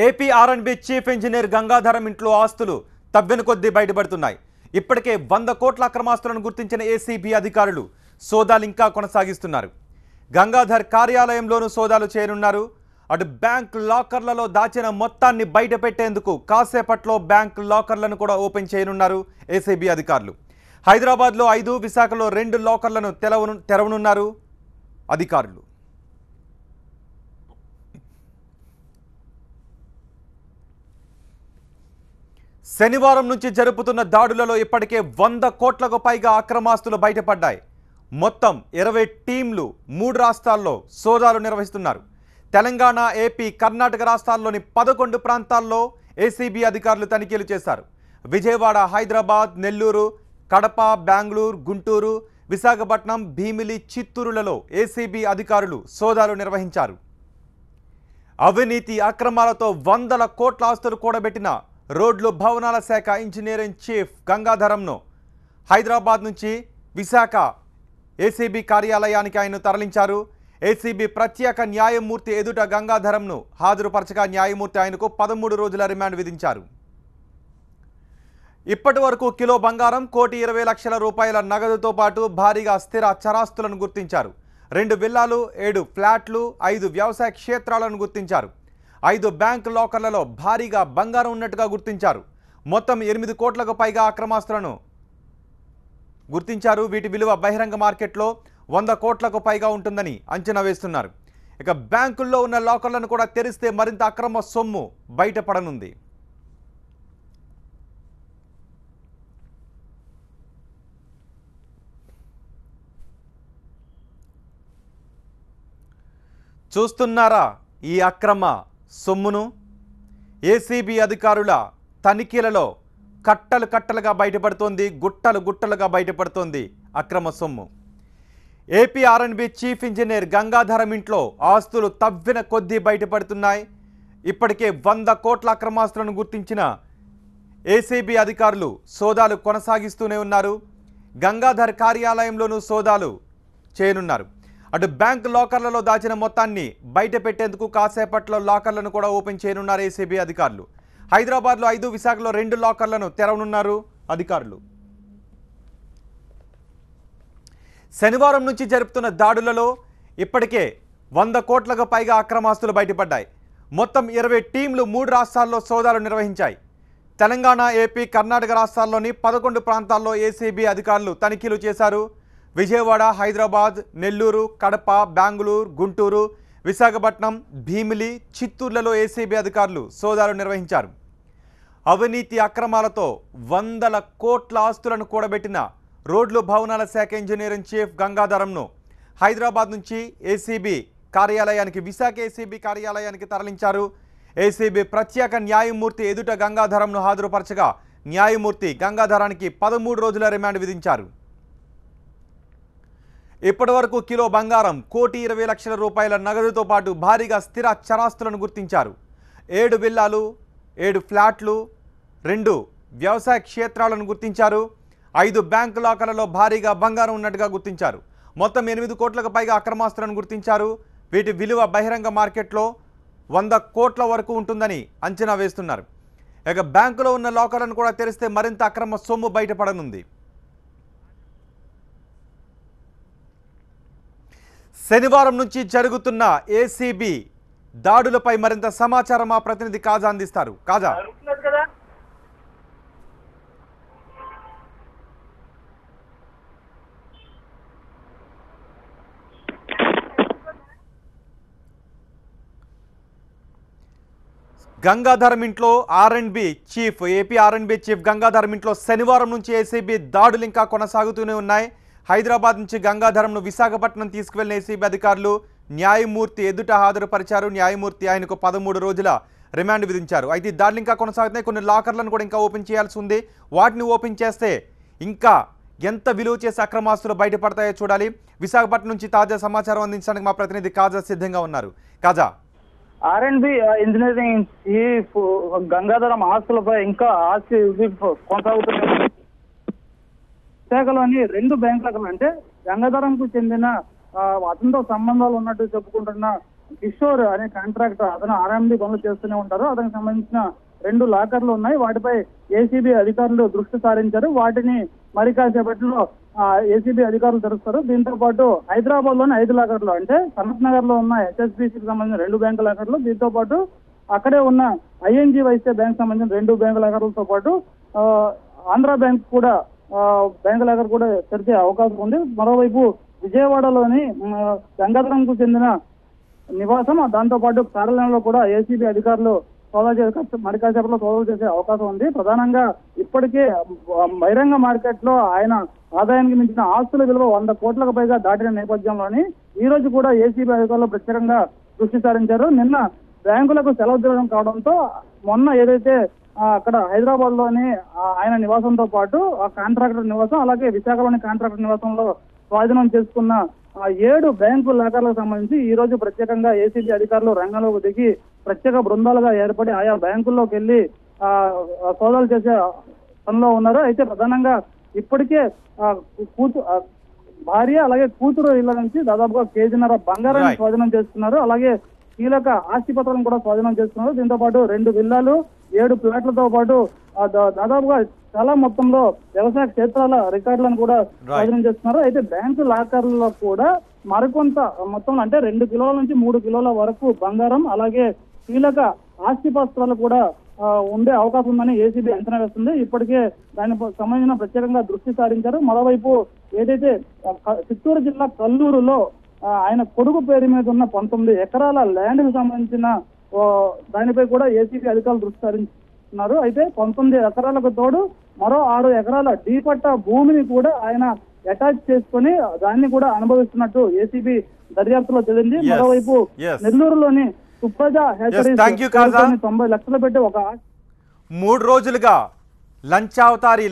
AP ఆర్ఎండ్బి chief engineer Gangadharam ఇంట్లో ఆస్తులు తవ్వెన కొద్దీ బయటపడుతున్నాయి. ఇప్పటికే 100 కోట్ల అక్రమాస్తులను గుర్తించిన ఏసీబీ అధికారులు సోదాలు ఇంకా కొనసాగిస్తున్నారు. గంగాధర్ కార్యాలయంలోనూ సోదాలు చేయనున్నారు. అటు బ్యాంక్ లాకర్లలో దాచిన మొత్తాన్ని బయటపెట్టేందుకు కాసేపట్లో బ్యాంక్ లాకర్లను కూడా ఓపెన్ చేయనున్నారు ఏసీబీ అధికారులు. హైదరాబాద్లో 5, విశాఖలో 2 లాకర్లను తెరవనున్నారు అధికారులు. శనివారం నుంచి జరుపుతున్న దాడులలో ఇప్పటికే 100 కోట్లకు పైగా అక్రమాస్తులు బయటపడ్డాయి. మొత్తం 20 టీంలు 3 రాష్ట్రాల్లో సోదాలు నిర్వహిస్తున్నారు. తెలంగాణ, ఏపీ, కర్ణాటక రాష్ట్రాల్లోని 11 ప్రాంతాల్లో ఏసీబీ అధికారులు తనిఖీలు చేశారు. విజయవాడ, హైదరాబాద్, నెల్లూరు, కడప, బెంగళూరు, గుంటూరు, విశాఖపట్నం, భీమిలి, చిత్తూరులలో ఏసీబీ అధికారులు సోదాలు నిర్వహించారు. అవినీతి అక్రమాలతో 100 కోట్ల ఆస్తులు కూడబెట్టిన రోడ్లు భవనాల శాఖ ఇంజనీరింగ్ చీఫ్ గంగాధరంను హైదరాబాద్ నుంచి విశాఖ ఏసీబీ కార్యాలయానికి ఆయన తరలించారు. ఏసీబీ ప్రత్యేక న్యాయమూర్తి ఎదుట గంగాధరంను హాజరుపరచగా న్యాయమూర్తి ఆయనకు 13 రోజుల రిమాండ్ విధించారు. ఇప్పటి వరకు కిలో బంగారం, 1,20,00,000 రూపాయల నగదుతో పాటు భారీగా స్థిర చరాస్తులను గుర్తించారు. 2 విల్లాలు, 7 ఫ్లాట్లు, 5 వ్యవసాయ క్షేత్రాలను గుర్తించారు. 5 బ్యాంక్ లాకర్లలో భారీగా బంగారం ఉన్నట్టుగా గుర్తించారు. మొత్తం 8 కోట్లకు పైగా అక్రమాస్తులను గుర్తించారు. వీటి విలువ బహిరంగ మార్కెట్లో 100 కోట్లకు పైగా ఉంటుందని అంచనా వేస్తున్నారు. ఇక బ్యాంకుల్లో ఉన్న లాకర్లను కూడా తెరిస్తే మరింత అక్రమ సొమ్ము బయటపడనుంది. చూస్తున్నారా ఈ అక్రమ సొమ్మును? ఏసీబీ అధికారుల తనిఖీలలో కట్టలు కట్టలుగా బయటపడుతోంది, గుట్టలు గుట్టలుగా బయటపడుతోంది అక్రమ సొమ్ము. ఏపీ ఆర్ఎండ్బి చీఫ్ ఇంజనీర్ గంగాధరం ఇంట్లో ఆస్తులు తవ్విన కొద్దీ బయటపడుతున్నాయి. ఇప్పటికే 100 కోట్ల అక్రమాస్తులను గుర్తించిన ఏసీబీ అధికారులు సోదాలు కొనసాగిస్తూనే ఉన్నారు. గంగాధర్ కార్యాలయంలోనూ సోదాలు చేయనున్నారు. అటు బ్యాంక్ లాకర్లలో దాచిన మొత్తాన్ని బయట పెట్టేందుకు కాసేపట్లో లాకర్లను కూడా ఓపెన్ చేయనున్నారు ఏసీబీ అధికారులు. హైదరాబాద్లో 5, విశాఖలో 2 లాకర్లను తెరవనున్నారు అధికారులు. శనివారం నుంచి జరుపుతున్న దాడులలో ఇప్పటికే 100 కోట్లకు పైగా అక్రమాస్తులు బయటపడ్డాయి. మొత్తం 20 టీంలు 3 రాష్ట్రాల్లో సోదాలు నిర్వహించాయి. తెలంగాణ, ఏపీ, కర్ణాటక రాష్ట్రాల్లోని 11 ప్రాంతాల్లో ఏసీబీ అధికారులు తనిఖీలు చేశారు. విజయవాడ, హైదరాబాద్, నెల్లూరు, కడప, బెంగళూరు, గుంటూరు, విశాఖపట్నం, భీమిలి, చిత్తూరులలో ఏసీబీ అధికారులు సోదాలు నిర్వహించారు. అవినీతి అక్రమాలతో 100 కోట్ల ఆస్తులను కూడబెట్టిన రోడ్లు భవనాల శాఖ ఇంజనీరింగ్ చీఫ్ గంగాధరంను హైదరాబాద్ నుంచి ఏసీబీ కార్యాలయానికి, విశాఖ ఏసీబీ కార్యాలయానికి తరలించారు. ఏసీబీ ప్రత్యేక న్యాయమూర్తి ఎదుట గంగాధరంను హాజరుపరచగా న్యాయమూర్తి గంగాధరానికి 13 రోజుల రిమాండ్ విధించారు. ఇప్పటి వరకు కిలో బంగారం, 1,20,00,000 రూపాయల నగదుతో పాటు భారీగా స్థిర చరాస్తులను గుర్తించారు. 7 విల్లాలు, 7 ఫ్లాట్లు, 2 వ్యవసాయ క్షేత్రాలను గుర్తించారు. 5 బ్యాంకు లాకర్లలో భారీగా బంగారం ఉన్నట్టుగా గుర్తించారు. మొత్తం 8 కోట్లకు పైగా అక్రమాస్తులను గుర్తించారు. వీటి విలువ బహిరంగ మార్కెట్లో 100 కోట్ల వరకు ఉంటుందని అంచనా వేస్తున్నారు. ఇక బ్యాంకులో ఉన్న లాకర్లను కూడా తెరిస్తే మరింత అక్రమ సొమ్ము బయటపడనుంది. శనివారం నుంచి జరుగుతున్న ఏసీబీ దాడులపై మరింత సమాచారం మా ప్రతినిధి కాజా అందిస్తారు. కాజా, గంగాధరం ఇంట్లో ఆర్ఎండ్బి చీఫ్, ఏపీ ఆర్ఎండ్బి చీఫ్ గంగాధరం ఇంట్లో శనివారం నుంచి ఏసీబీ దాడులు ఇంకా కొనసాగుతూనే ఉన్నాయి. హైదరాబాద్ నుంచి గంగాధరంను విశాఖపట్నం తీసుకువెళ్లిన ఏసీబీ అధికారులు న్యాయమూర్తి ఎదుట హాజరుపరిచారు. న్యాయమూర్తి ఆయనకు 13 రోజుల రిమాండ్ విధించారు. అయితే దాడులు ఇంకా కొనసాగుతున్నాయి. కొన్ని లాకర్లను కూడా ఇంకా ఓపెన్ చేయాల్సి ఉంది. వాటిని ఓపెన్ చేస్తే ఇంకా ఎంత విలువ చేసే అక్రమాస్తులు బయటపడతాయో చూడాలి. విశాఖపట్నం నుంచి తాజా సమాచారం అందించడానికి మా ప్రతినిధి కాజా సిద్ధంగా ఉన్నారు. కాజా, ఆర్ఎండ్బి ఇంజనీరింగ్ చీఫ్ గంగాధరం ఆస్తులపై ఇంకా ఆస్తి కొనసాగుతున్న విశాఖలోని 2 బ్యాంకులకు అంటే గంగాధరంకు చెందిన అతనితో సంబంధాలు ఉన్నట్టు చెప్పుకుంటున్న కిషోర్ అనే కాంట్రాక్టర్, అతను ఆర్ఎండి పనులు చేస్తూనే ఉంటారు. అతనికి సంబంధించిన 2 లాకర్లు ఉన్నాయి. వాటిపై ఏసీబీ అధికారులు దృష్టి సారించారు. వాటిని మరి కాసేపట్లో ఏసీబీ అధికారులు తెరుస్తారు. దీంతో పాటు హైదరాబాద్ లోని 5 లాకర్లు, అంటే సనత్ నగర్ లో ఉన్న హెచ్ఎస్బిసికి సంబంధించిన 2 బ్యాంకు లాకర్లు, దీంతో పాటు అక్కడే ఉన్న ఐఎన్జీ వైశ్య బ్యాంక్ సంబంధించిన 2 బ్యాంకు లాకర్లతో పాటు ఆంధ్ర బ్యాంక్ కూడా బ్యాంకు లాకర్ కూడా తెరిచే అవకాశం ఉంది. మరోవైపు విజయవాడలోని గంగాధరంకు చెందిన నివాసం, దాంతో పాటు కార్యాలయంలో కూడా ఏసీబీ అధికారులు మరి కాసేపట్లో సోదాలు చేసే అవకాశం ఉంది. ప్రధానంగా ఇప్పటికే బహిరంగ మార్కెట్ లో ఆయన ఆదాయానికి మించిన ఆస్తుల విలువ 100 కోట్లకు పైగా దాటిన నేపథ్యంలోని ఈ రోజు కూడా ఏసీబీ అధికారులు ప్రత్యేకంగా దృష్టి సారించారు. నిన్న బ్యాంకులకు సెలవు దినం కావడంతో మొన్న ఏదైతే అక్కడ హైదరాబాద్ లోని ఆయన నివాసంతో పాటు ఆ కాంట్రాక్టర్ నివాసం, అలాగే విశాఖలోని కాంట్రాక్టర్ నివాసంలో స్వాధీనం చేసుకున్న 7 బ్యాంకు లాకర్లకు సంబంధించి ఈ రోజు ప్రత్యేకంగా ఏసీబీ అధికారులు రంగంలోకి దిగి ప్రత్యేక బృందాలుగా ఏర్పడి ఆయా బ్యాంకుల్లోకి వెళ్లి సోదాలు చేసే పనిలో ఉన్నారు. అయితే ప్రధానంగా ఇప్పటికే భార్య అలాగే కూతురు ఇళ్ల నుంచి దాదాపుగా కేజీన్నర బంగారాన్ని స్వాధీనం చేసుకున్నారు. అలాగే కీలక ఆస్తి పత్రాలను కూడా స్వాధీనం చేసుకున్నారు. దీంతో పాటు 2 విల్లాలు, 7 ప్లాట్లతో పాటు దాదాపుగా చాలా మొత్తంలో వ్యవసాయ క్షేత్రాల రికార్డులను కూడా స్వాధీనం చేస్తున్నారు. అయితే బ్యాంకు లాకర్లలో కూడా మరికొంత మొత్తంలో, అంటే 2 కిలోల నుంచి 3 కిలోల వరకు బంగారం, అలాగే కీలక ఆస్తి పత్రాలు కూడా ఉండే అవకాశం ఉందని ఏసీబీ అంచనా వేస్తుంది. ఇప్పటికే దానికి సంబంధించిన ప్రత్యేకంగా దృష్టి సారించారు. మరోవైపు ఏదైతే చిత్తూరు జిల్లా కల్లూరులో ఆయన కొడుకు పేరు మీద ఉన్న 19 ఎకరాల ల్యాండ్ కి సంబంధించిన దానిపై కూడా ఏసీబీ అధికారులు దృష్టి సారించున్నారు. అయితే 19 ఎకరాలకు తోడు మరో 6 ఎకరాల డీపట్ట భూమిని కూడా ఆయన అటాచ్ చేసుకుని దాన్ని కూడా అనుభవిస్తున్నట్టు ఏసీబీ దర్యాప్తులో తెలిసింది. మరోవైపు నెల్లూరులోని సుప్రజ హ్యాచరీస్ 90 లక్షలు పెట్టి 3 రోజులుగా లంచావతారి